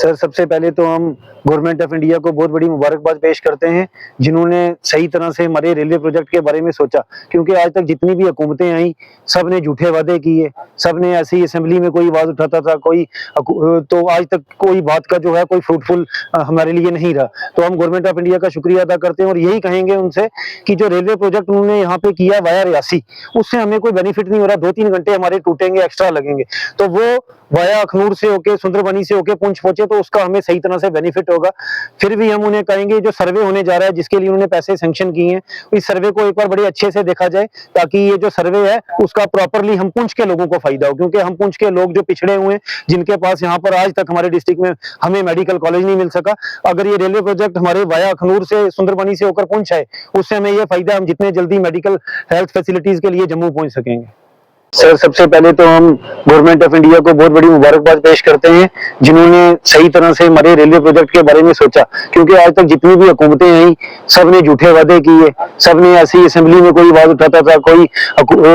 Sir, सबसे पहले तो हम गवर्नमेंट ऑफ इंडिया को बहुत बड़ी मुबारकबाद पेश करते हैं, जिन्होंने सही तरह से हमारे रेलवे प्रोजेक्ट के बारे में सोचा। क्योंकि आज तक जितनी भी हुकूमतें आई, सब ने झूठे वादे किए, सब ने ऐसी असेंबली में कोई आवाज़ उठाता था, तो आज तक कोई बात का जो है कोई फ्रूटफुल हमारे लिए नहीं रहा। तो हम गवर्नमेंट ऑफ इंडिया का शुक्रिया अदा करते हैं और यही कहेंगे उनसे कि जो रेलवे प्रोजेक्ट उन्होंने यहाँ पे किया वाया रियासी, उससे हमें कोई बेनिफिट नहीं हो रहा। 2-3 घंटे हमारे टूटेंगे, एक्स्ट्रा लगेंगे, तो वो वाया अखनूर से होके सुंदरबनी से होके पुंछ पहुंचे तो उसका हमें सही तरह से बेनिफिट होगा। फिर भी हम उन्हें कहेंगे जो सर्वे होने जा रहा है, जिसके लिए उन्होंने पैसे सैंक्शन किए हैं, इस सर्वे को एक बार बड़े अच्छे से देखा जाए, ताकि ये जो सर्वे है उसका प्रॉपरली हम पुंछ के लोगों को फायदा हो। क्योंकि हम पुंछ के लोग जो पिछड़े हुए हैं, जिनके पास यहाँ पर आज तक हमारे डिस्ट्रिक्ट में हमें मेडिकल कॉलेज नहीं मिल सका, अगर ये रेलवे प्रोजेक्ट हमारे वाया अखनूर से सुंदरबनी से होकर पुंछ है, उससे हमें ये फायदा, हम जितने जल्दी मेडिकल हेल्थ फैसिलिटीज के लिए जम्मू पहुंच सकेंगे। सर, सबसे पहले तो हम गवर्नमेंट ऑफ इंडिया को बहुत बड़ी मुबारकबाद पेश करते हैं, जिन्होंने सही तरह से हमारे रेलवे प्रोजेक्ट के बारे में सोचा। क्योंकि आज तक जितनी भी हुकूमतें आई, सब ने झूठे वादे किए, सब ने ऐसी असेंबली में कोई आवाज उठाता था,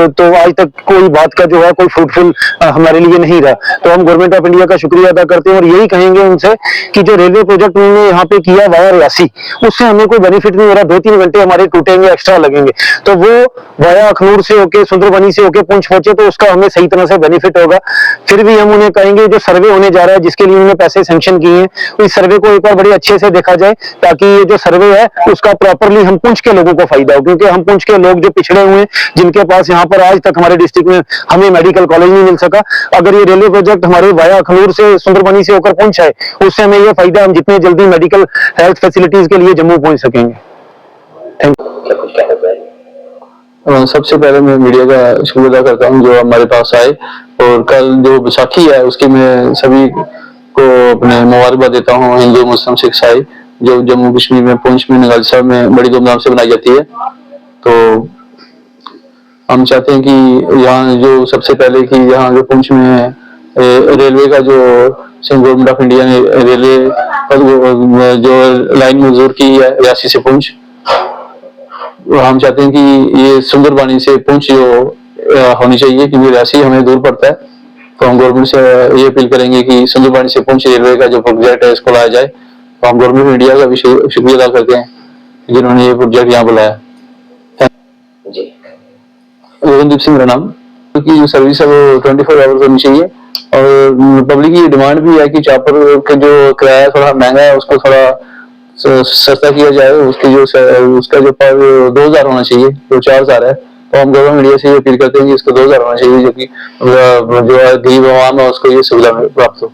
तो आज तक कोई बात का जो है कोई फ्रूटफुल हमारे लिए नहीं रहा। तो हम गवर्नमेंट ऑफ इंडिया का शुक्रिया अदा करते हैं और यही कहेंगे उनसे कि जो रेलवे प्रोजेक्ट उन्होंने यहाँ पे किया वाया रियासी, उससे हमें कोई बेनिफिट नहीं हो रहा। 2-3 घंटे हमारे टूटेंगे, एक्स्ट्रा लगेंगे, तो वो वाया अखनूर से होके सुंदरबनी से होके पुंछ पहुंचे तो उसका हमें सही तरह से बेनिफिट होगा। फिर भी हम उन्हें कहेंगे जो सर्वे होने जा रहा है, जिसके लिए उन्होंने पैसे सैंक्शन किए हैं, इस सर्वे को एक बार बड़े अच्छे से देखा जाए, ताकि ये जो सर्वे है उसका प्रॉपरली हम पुंछ के लोगों को फायदा हो। क्योंकि हम पुंछ के लोग जो पिछड़े हुए हैं, जिनके पास यहाँ पर आज तक हमारे डिस्ट्रिक्ट में हमें मेडिकल कॉलेज नहीं मिल सका, अगर ये रेलवे प्रोजेक्ट हमारे वाया अखनूर से सुंदरबनी से होकर पुंछ है, उससे हमें ये फायदा, हम जितने जल्दी मेडिकल हेल्थ फैसिलिटीज के लिए जम्मू पहुंच सकेंगे। Thank you. सबसे पहले मैं मीडिया का शुक्रिया अदा करता हूं जो हमारे पास आए, और कल जो बैसाखी है उसकी मैं सभी को अपने मुबारकबाद देता हूं, हिंदू मुस्लिम सिख ईसाई, जो जम्मू कश्मीर में पुंछ में नगाल साहब में बड़ी धूमधाम से बनाई जाती है। तो हम चाहते हैं कि यहाँ जो सबसे पहले कि यहाँ जो पुंछ में रेलवे का जो गवर्नमेंट ऑफ इंडिया ने रेलवे जो लाइन मंजूर की है रियासी से पुंछ, हम चाहते हैं कि ये सुंदरबनी से पुंछ जो होनी चाहिए, क्योंकि रियासी हमें दूर पड़ता है। तो हम गवर्नमेंट से ये अपील करेंगे कि सुंदरबनी से पुंछ रेलवे का जो प्रोजेक्ट है इसको लाया जाए। तो हम गवर्नमेंट ऑफ इंडिया का भी शुक्रिया अदा करते हैं जिन्होंने ये प्रोजेक्ट यहाँ बुलाया। गगनदीप सिंह मेरा नाम। क्योंकि जो सर्विस है वो 24 आवर्स होनी चाहिए, और पब्लिक की डिमांड भी है कि चॉपर का जो किराया थोड़ा महंगा है उसको थोड़ा सस्ता किया जाए। उसका जो पर 2000 होना चाहिए, जो 4000 है। तो हम गवर्नमेंट मीडिया से अपील करते हैं कि इसको 2000 होना चाहिए, जो कि जो गरीब आवाम है उसको ये सुविधा प्राप्त हो।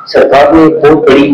सरकार ने बहुत बड़ी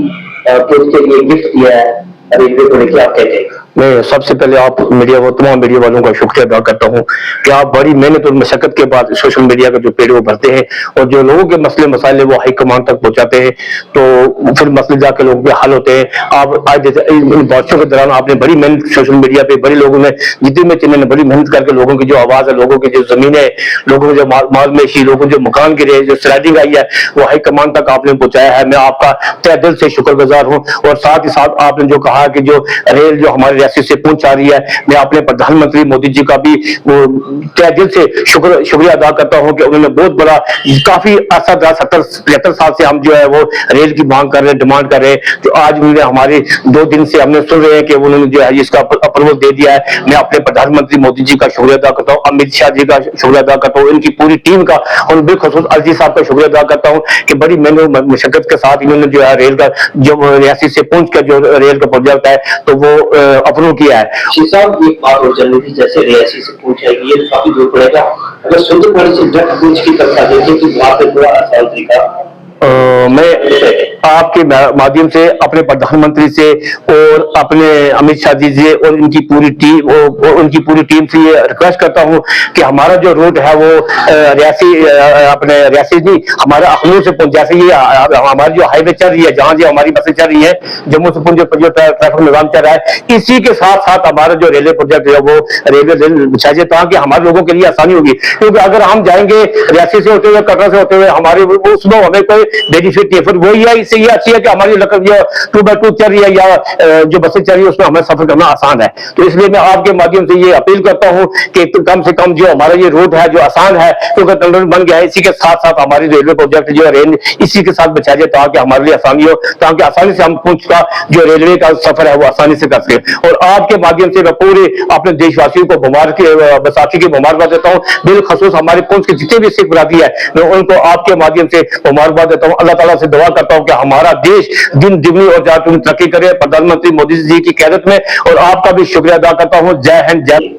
के लिए गिफ्ट दिया है रेलवे को लेकर, आप कहते हैं? मैं सबसे पहले आप मीडिया को, तमाम मीडिया वालों का शुक्रिया अदा करता हूं कि आप बड़ी मेहनत और मशक्कत के बाद सोशल मीडिया का जो पेड़ वो भरते हैं और जो लोगों के मसले मसाइल वो हाई कमान तक पहुंचाते हैं, तो फिर मसले जाके लोगों के हल होते हैं। आप आज जैसे इन बारिशों के दौरान आपने बड़ी मेहनत सोशल मीडिया पे, बड़े लोगों ने जितने में जिन्होंने बड़ी मेहनत करके लोगों की जो आवाज है, लोगों की जो जमीन है, लोगों के जो माल मेशी, लोगों जो मकान गिरे, जो स्लाइडिंग आई है, वो हाई कमान तक आपने पहुंचाया है। मैं आपका तहे दिल से शुक्रगुजार हूँ। और साथ ही साथ आपने जो कहा कि जो रेल जो हमारे रियासत से पहुंच आ रही है, मैं अपने प्रधानमंत्री मोदी जी का भी तहे दिल से शुक्रिया अदा करता हूं कि उन्होंने बहुत बड़ा, काफी अर्सा 70-75 साल से हम जो है वो रेल की मांग कर रहे हैं, डिमांड कर रहे हैं। तो आज उन्होंने हमारे 2 दिन से हमने सुन रहे हैं कि उन्होंने जो है इसका अप्रूवल दे दिया है। मैं अपने प्रधानमंत्री मोदी जी का शुक्रिया अदा करता हूँ, अमित शाह जी का शुक्रिया अदा करता हूँ, इनकी पूरी टीम का, और बिलखुसूस अर्जी साहब का शुक्रिया अदा करता हूँ कि बड़ी मेहनत मशक्कत के साथ इन्होंने जो है रेल का, जो रियासी से पुंछ का जो रेल का प्रोजेक्ट है, तो वो अप्रूव किया है। साहब एक बात हो चल रही थी, जैसे रियासी से पूछ जाएगी ये काफी दूर पड़ेगा, अगर सुंदरबनी से डायरेक्ट पूछ की तरफ आ जाए तो वहां पे पूरा आसान तरीका। मैं आपके माध्यम से अपने प्रधानमंत्री से और अपने अमित शाह जी से और उनकी पूरी टीम से ये रिक्वेस्ट करता हूं कि हमारा जो रूट है वो रियासी नहीं, हमारा अखनूर से पुंछ, जैसे ये हमारी जो हाईवे चल रही है, जहां जो हमारी बसें चल रही है, जम्मू से पुंछ जो ट्रैफिक निजाम चल रहा है, इसी के साथ साथ हमारा जो रेलवे प्रोजेक्ट है वो रेलवे बिछाया जाए, ताकि हमारे लोगों के लिए आसानी होगी। क्योंकि अगर हम जाएंगे रियासी से होते हुए, कटरा से होते हुए, हमारे उसमें हमें कोई बेनिफिट नहीं है, फिर वही है, इससे इससे ये अच्छी है कि हमारी जो 2x2 चल रही है या जो बसें चल रही है उसमें हमें सफर करना आसान है। तो इसलिए मैं आपके माध्यम से ये अपील करता हूं कि कम से कम जो हमारा ये रूट है जो आसान है, क्योंकि टनल बन गया है, इसी के साथ साथ हमारी रेलवे प्रोजेक्ट जो है रेंज इसी के साथ बचा जाए ताकि हमारे लिए आसानी हो, ताकि आसानी से हम पुंछ का जो रेलवे का सफर है वो आसानी से कर सके। और आपके माध्यम से मैं पूरे अपने देशवासियों को बैसाखी की मुबारकबाद देता हूँ। बिलखसूस हमारे पुंछ के जितने भी सिख बरादरी है मैं उनको आपके माध्यम से मुबारकबाद देता हूँ। अल्लाह ताला से दुआ करता हूँ कि हमारा देश दिन दुगनी और ज्यादा तरक्की करे प्रधानमंत्री मोदी जी की क़यादत में। और आपका भी शुक्रिया अदा करता हूँ। जय हिंद जय।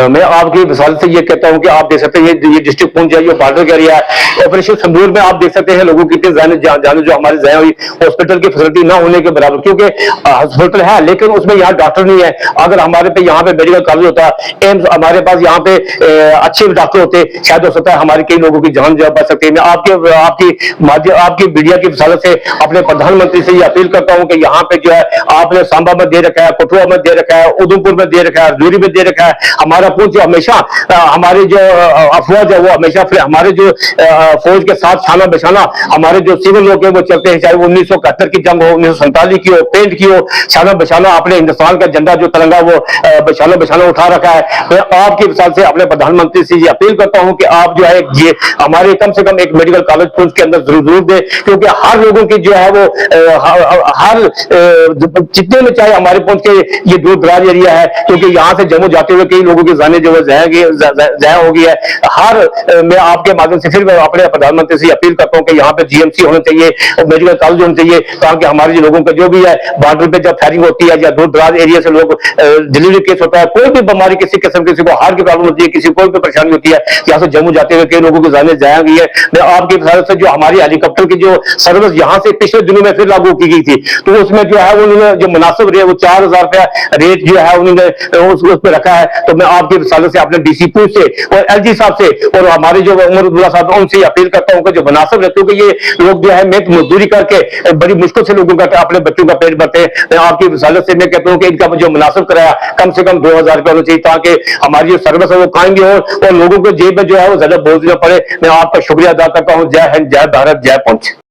मैं आपकी मिसाल से ये कहता हूं कि आप देख सकते हैं ये डिस्ट्रिक्ट पुंछ है, ये बॉर्डर का एरिया है। ऑपरेशन संदूर में आप देख सकते हैं लोगों की कितनी जाने जो हमारी ज़ाया हुई हॉस्पिटल की फैसिलिटी ना होने के बराबर, क्योंकि हॉस्पिटल है लेकिन उसमें यहाँ डॉक्टर नहीं है। अगर हमारे पे यहाँ पे मेडिकल कॉलेज होता, एम्स हमारे पास यहाँ पे अच्छे डॉक्टर होते, शायद हो सकता है हमारे कई लोगों की जान बच सकती है। मैं आपकी मीडिया की मिसाल से अपने प्रधानमंत्री से ये अपील करता हूँ कि यहाँ पे जो है आपने सांबा में दे रखा है, कठुआ में दे रखा है, उधमपुर में दे रखा है, रजौरी में दे रखा है। हमारा पुंछ हमेशा हमारे जो अफवाज है वो हमेशा फिर हमारे जो फौज के साथ छाना बछाना हमारे जो सिविल लोग हैं वो चलते हैं, चाहे वो 1971 की जंग हो, 1947 की हो, पेंट की हो, छाना बछाना अपने हिंदुस्तान का झंडा जो तिरंगा वो बछाना बछाना उठा रखा है। मैं आपकी मिसाल से अपने प्रधानमंत्री से ये अपील करता हूं कि आप जो है ये हमारे कम से कम एक मेडिकल कॉलेज पुंछ के अंदर जरूर दे, क्योंकि हर लोगों की जो है वो हर जितने में चाहे हमारे पुंछ के ये दूर दराज एरिया है, क्योंकि यहाँ से जम्मू जाते हुए कई लोगों की जाने जो है ज़ाया हो गई है। मैं आपके माध्यम से फिर मैं अपने प्रधानमंत्री से अपील करता हूं कि यहाँ पे जीएमसी होने चाहिए, मेडिकल कॉलेज होने चाहिए, ताकि हमारे जो लोगों का जो भी है बॉर्डर पे जब फायरिंग होती है या दूर दराज एरिया से लोग डिलीवरी केस होता है, कोई भी बीमारी किसी किस्म किसी को हार्ट की प्रॉब्लम होती है, किसी को कोई भी परेशानी होती है, यहाँ से जम्मू जाते हुए कई लोगों की जाने ज़ाया गई है। मैं आपकी तरफ से जो हमारी हेलीकॉप्टर की जो सर्विस यहाँ से पिछले दिनों में फिर लागू की गई थी, तो उसमें जो है उन्होंने जो मुनासिब रेट वो 4000 रुपया रेट जो है उन्होंने उसमें रखा है। तो मैं आपके रिसाले से अपने डीसी पुंछ से और एलजी साहब से और हमारे जो उमर अब्दुल्ला साहब उनसे अपील करता हूं कि जो मुनासिब है, क्योंकि ये लोग जो है मेहनत मजदूरी करके बड़ी मुश्किल से लोगों का अपने बच्चों का पेट भरते हैं। मैं आपकी रिसाले से मैं कहता हूं कि इनका जो मुनासिब कराया कम से कम 2000 रुपया होना चाहिए, ताकि हमारी जो सर्विस है वो कायम भी हो और लोगों को जेब में जो है वो ज्यादा बोझ न पड़े। मैं आपका शुक्रिया अदा करता हूँ। जय हिंद जय भारत जय पुंछ।